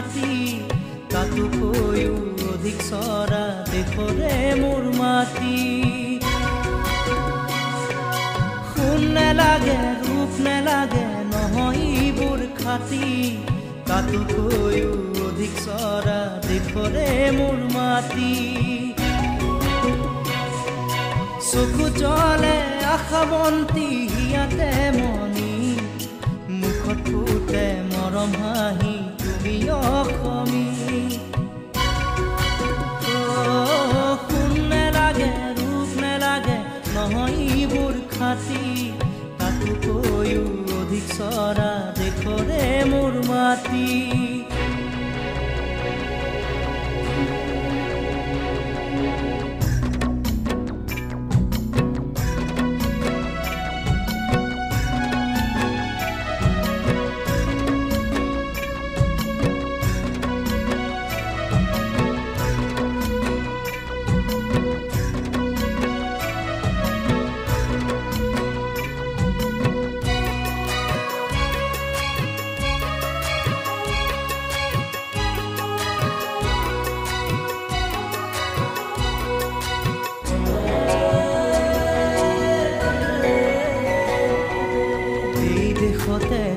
খাতি তাতোকৈও অধিক চৰা দেশৰে মোৰ মাটি শুন নেলাগে ৰূপ নেলাগে নহয় এইবোৰ খাতি তাতোকৈও অধিক চৰা দেশৰে মোৰ মাটি চকু জলে আশাবন্তী হিয়াতে মনি মুখত ফুটে মৰম হাঁহি তুমি অসমী শুন নেলাগে ৰূপ নেলাগে নহয় এইবোৰ খাতি তাতোকৈও অধিক চৰা দেশৰে মোৰ মাটি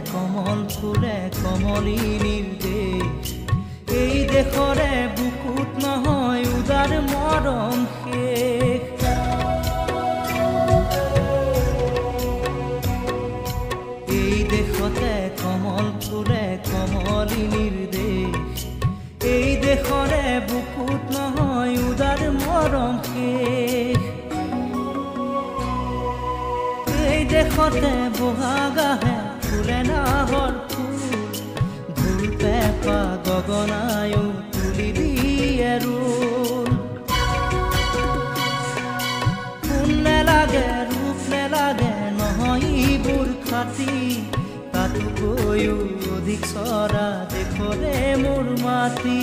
কমল ফুলে কমলিনীৰ দেশ এই দেশৰে বুকুত নহয় উদাৰ মৰম শেষ এই দেশতে কমল ফুলে কমলিনীৰ দেশ এই দেশৰে বুকুত নহয় উদাৰ মৰম শেষ এই দেশতে বহাগ আহে ফুলে নাহৰ ফুল ঢোল পেঁপা গগনায়ো তুলি দিয়ে ৰোল শুন নেলাগে ৰূপ নেলাগে নহয় এইবোৰ খাতি তাতোকৈও অধিক চৰা দেশৰে মোৰ মাটি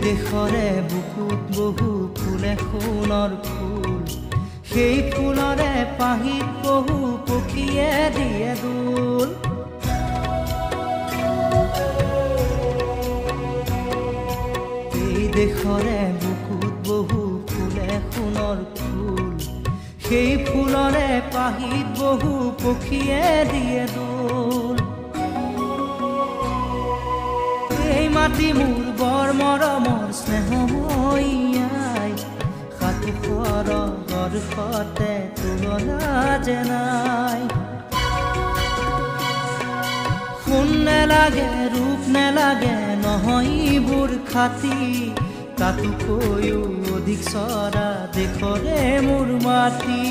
দেশৰে বুকুত বহু ফুলে সোণৰ ফুল সেই ফুলৰে পাহিত বহু পক্ষীয়ে দিয়ে দোল এই দেশৰে বুকুত বহু ফুলে সোণৰ ফুল সেই ফুলৰে পাহিত বহু পক্ষীয়ে দিয়ে দোল এই মাটি মোৰ বৰ মৰমৰ স্নেহময়ীয়াই সাতোখৰ গৰ্ভতে তুলনা যেনাই শুন নেলাগে ৰূপ নেলাগে নহয় এইবোৰ খাতি তাতোকৈও অধিক চৰা দেশৰে মোৰ মাটি